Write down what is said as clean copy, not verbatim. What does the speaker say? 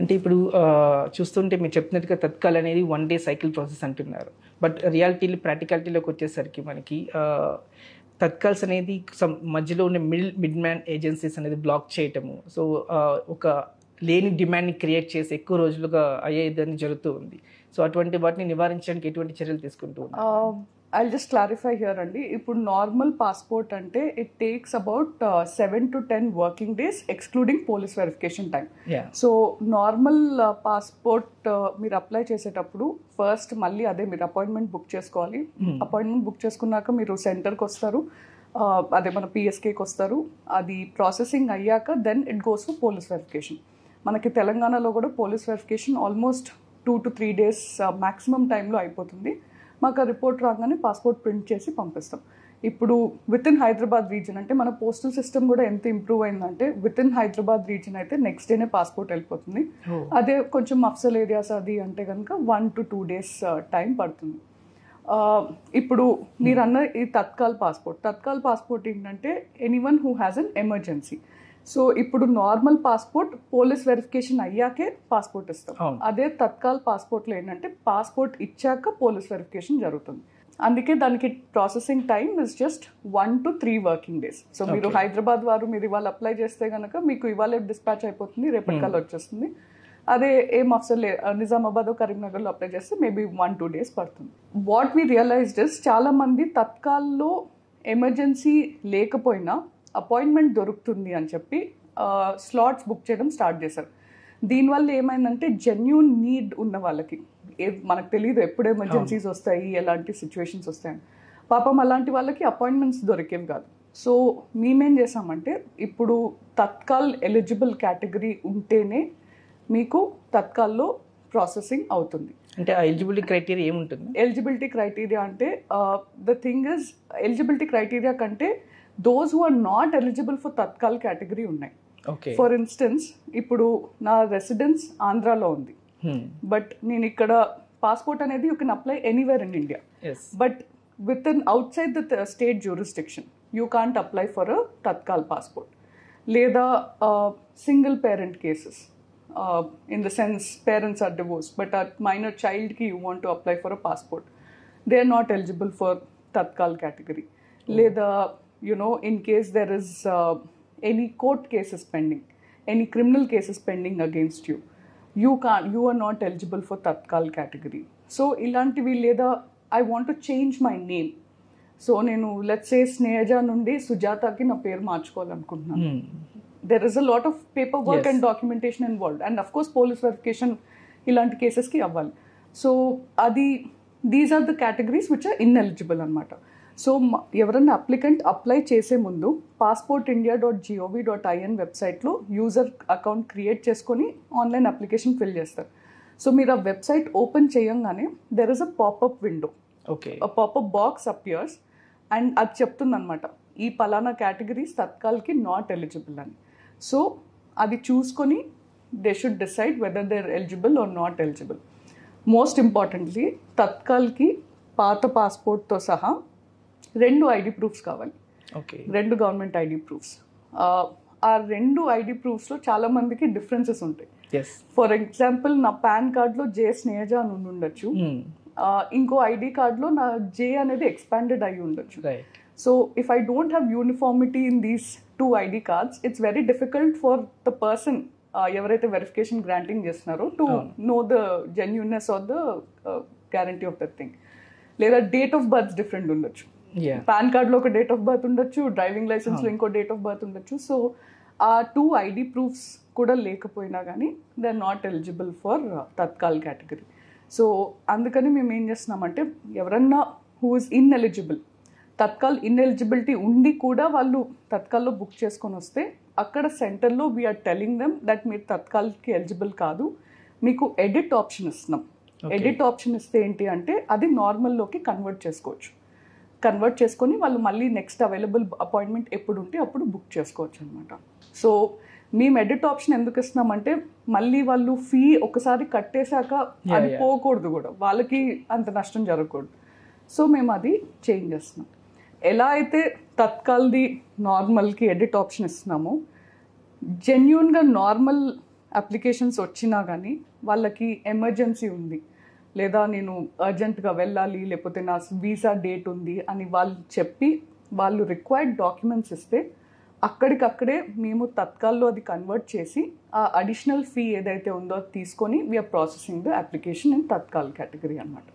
అంటే ఇప్పుడు చూస్తుంటే మీరు చెప్పినట్టుగా తత్కాల్ అనేది 1 డే సైకిల్ ప్రాసెస్ అంటున్నారు. బట్ ప్రాక్టికాలిటీలోకి వచ్చేసరికి మనకి తత్కాల్స్ అనేది మధ్యలో ఉన్న మిడ్ మ్యాన్ ఏజెన్సీస్ అనేది బ్లాక్ చేయటము. సో ఒక లేని డిమాండ్ని క్రియేట్ చేసి ఎక్కువ రోజులుగా అయ్యేదని జరుగుతూ ఉంది. సో అటువంటి వాటిని నివారించడానికి ఎటువంటి చర్యలు తీసుకుంటూ ఉన్నారు? I'll just clarify here అండి. ఇప్పుడు నార్మల్ పాస్పోర్ట్ అంటే it takes about 7 to 10 working days excluding police verification time. So normal passport మీరు అప్లై చేసేటప్పుడు ఫస్ట్ మళ్ళీ అదే మీరు అపాయింట్మెంట్ బుక్ చేసుకోవాలి. అపాయింట్మెంట్ బుక్ చేసుకున్నాక మీరు సెంటర్కి వస్తారు, అదే మన పిఎస్కేకి వస్తారు. అది ప్రాసెసింగ్ అయ్యాక then it goes for police verification. మనకి తెలంగాణలో కూడా police verification almost 2 to 3 days maximum టైంలో అయిపోతుంది. మాకు ఆ రిపోర్ట్ రాగానే పాస్పోర్ట్ ప్రింట్ చేసి పంపిస్తాం. ఇప్పుడు విత్ ఇన్ హైదరాబాద్ రీజన్ అంటే మన పోస్టల్ సిస్టమ్ కూడా ఎంత ఇంప్రూవ్ అయిందంటే విత్ ఇన్ హైదరాబాద్ రీజన్ అయితే నెక్స్ట్ డేనే పాస్పోర్ట్ వెళ్ళిపోతుంది. అదే కొంచెం మఫ్సల్ ఏరియాస్ అది అంటే కనుక 1 to 2 days టైం పడుతుంది. ఇప్పుడు మీరు అన్న ఈ తత్కాల్ పాస్పోర్ట్ ఏంటంటే anyone who has an emergency. So ఇప్పుడు నార్మల్ పాస్పోర్ట్ పోలీస్ వెరిఫికేషన్ అయ్యాకే పాస్పోర్ట్ ఇస్తాం. అదే తత్కాల్ పాస్పోర్ట్లో ఏంటంటే పాస్పోర్ట్ ఇచ్చాక పోలీస్ వెరిఫికేషన్ జరుగుతుంది. అందుకే దానికి processing time is just 1 to 3 working days. So మీరు హైదరాబాద్ వారు మీరు ఇవాళ అప్లై చేస్తే కనుక మీకు ఇవాళ డిస్పాచ్ అయిపోతుంది, రేపటికల్లా వచ్చేస్తుంది. అదే ఏ మఫ్సల్ నిజామాబాద్ కరీంనగర్లో అప్లై చేస్తే మేబీ 1-2 days పడుతుంది. వాట్ వీ రియలైజ్డ్ ఇస్ చాలా మంది తత్కాల్లో ఎమర్జెన్సీ లేకపోయినా అపాయింట్మెంట్ దొరుకుతుంది అని చెప్పి స్లాట్స్ బుక్ చేయడం స్టార్ట్ చేశారు. దీనివల్ల ఏమైందంటే జెన్యూన్ నీడ్ ఉన్న వాళ్ళకి మనకు తెలియదు ఎప్పుడు ఎమర్జెన్సీస్ వస్తాయి, ఎలాంటి సిచ్యువేషన్స్ వస్తాయని, పాపం అలాంటి వాళ్ళకి అపాయింట్మెంట్స్ దొరికేవి కాదు. సో మేమేం చేసామంటే ఇప్పుడు తత్కాల్ ఎలిజిబుల్ కేటగిరీ ఉంటేనే మీకు తత్కాల్లో ప్రాసెసింగ్ అవుతుంది. అంటే ఎలిజిబిలిటీ క్రైటీరియా ఏముంటుంది? ఎలిజిబిలిటీ క్రైటీరియా అంటే the thing is eligibility criteria కంటే those who are not eligible for Tatkal category ఉన్నాయి. ఫర్ ఇన్స్టెన్స్ ఇప్పుడు నా రెసిడెన్స్ ఆంధ్రాలో ఉంది, బట్ నేను ఇక్కడ పాస్పోర్ట్ అనేది you can apply anywhere in India, but within outside the state jurisdiction you can't apply for a tatkal passport. లేదా single parent cases, in the sense parents are divorced but a minor child ki you want to apply for a passport, they are not eligible for tatkal category. Leda in case there is any court cases pending, any criminal cases pending against you, you are not eligible for tatkal category. So ilantivi leda I want to change my name, so nenu let's say Snehaja nundi Sujata ki na peru marchukovalanuntunna, there is a lot of paperwork and documentation involved, and of course police verification ilanti cases ki avvali. So these are the categories which are ineligible anamata. So ఎవరైనా applicant apply చేసే ముందు passportindia.gov.in వెబ్సైట్లో user account create చేసుకొని online application fill చేస్తారు. So మీరు ఆ website open చేయంగానే there is a popup window, popup box appears, and అది చెప్తుందన్నమాట ఈ పలానా కేటగిరీస్ తత్కాల్కి నాట్ ఎలిజిబుల్ అని. సో అది చూసుకొని they should decide whether they are eligible or not eligible. Most importantly తత్కాల్కి పాత పాస్పోర్ట్తో సహా 2 ఐడి ప్రూఫ్స్ కావాలి, 2 గవర్నమెంట్ ఐడి ప్రూఫ్స్. ఆ 2 ఐడి ప్రూఫ్స్లో చాలా మందికి డిఫరెన్సెస్ ఉంటాయి. ఫర్ ఎగ్జాంపుల్ నా పాన్ కార్డ్లో జే స్నేహజ అని ఉండొచ్చు, ఇంకో ఐడి కార్డ్లో నా జే అనేది ఎక్స్పాండెడ్ అయి ఉండొచ్చు. So if I don't have uniformity in these 2 ID cards it's very difficult for the person ఎవరైతే వెరిఫికేషన్ గ్రాంటింగ్ చేస్తున్నారో to know the genuineness or the guarantee of that thing. లేదా డేట్ ఆఫ్ బర్త్ డిఫరెంట్ ఉండొచ్చు, PAN కార్డ్లో ఒక date of birth ఉండొచ్చు, driving లైసెన్స్లో ఇంకో date of birth ఉండొచ్చు. సో ఆ 2 ఐడి ప్రూఫ్స్ కూడా లేకపోయినా కానీ they are not eligible for Tatkal category. So అందుకని మేము ఏం చేస్తున్నామంటే ఎవరన్నా who is ineligible, Tatkal ineligibility ఉండి కూడా వాళ్ళు తత్కాల్లో బుక్ చేసుకొని వస్తే అక్కడ సెంటర్లో వీఆర్ టెలింగ్ దెమ్ దట్ మీరు తత్కాల్కి ఎలిజిబుల్ కాదు, మీకు ఎడిట్ ఆప్షన్ ఇస్తున్నాం. ఎడిట్ ఆప్షన్ ఇస్తే ఏంటి అంటే అది నార్మల్లోకి కన్వర్ట్ చేసుకోవచ్చు. కన్వర్ట్ చేసుకొని వాళ్ళు మళ్ళీ నెక్స్ట్ అవైలబుల్ అపాయింట్మెంట్ ఎప్పుడు ఉంటే అప్పుడు బుక్ చేసుకోవచ్చు అనమాట. సో మేము ఎడిట్ ఆప్షన్ ఎందుకు ఇస్తున్నామంటే మళ్ళీ వాళ్ళు ఫీ ఒకసారి కట్టేశాక అది పోకూడదు, కూడా వాళ్ళకి అంత నష్టం జరగకూడదు. సో మేము అది చేంజ్ చేస్తున్నాం. ఎలా అయితే తత్కాల్ది నార్మల్కి ఎడిట్ ఆప్షన్ ఇస్తున్నామో జెన్యూన్గా నార్మల్ అప్లికేషన్స్ వచ్చినా కానీ వాళ్ళకి ఎమర్జెన్సీ ఉంది, లేదా నేను అర్జెంటుగా వెళ్ళాలి, లేకపోతే నా వీసా డేట్ ఉంది అని వాళ్ళు చెప్పి వాళ్ళు రిక్వైర్డ్ డాక్యుమెంట్స్ ఇస్తే అక్కడికక్కడే మేము తత్కాల్లో అది కన్వర్ట్ చేసి ఆ అడిషనల్ ఫీ ఏదైతే ఉందో తీసుకొని we are processing the application in Tatkal category అనమాట.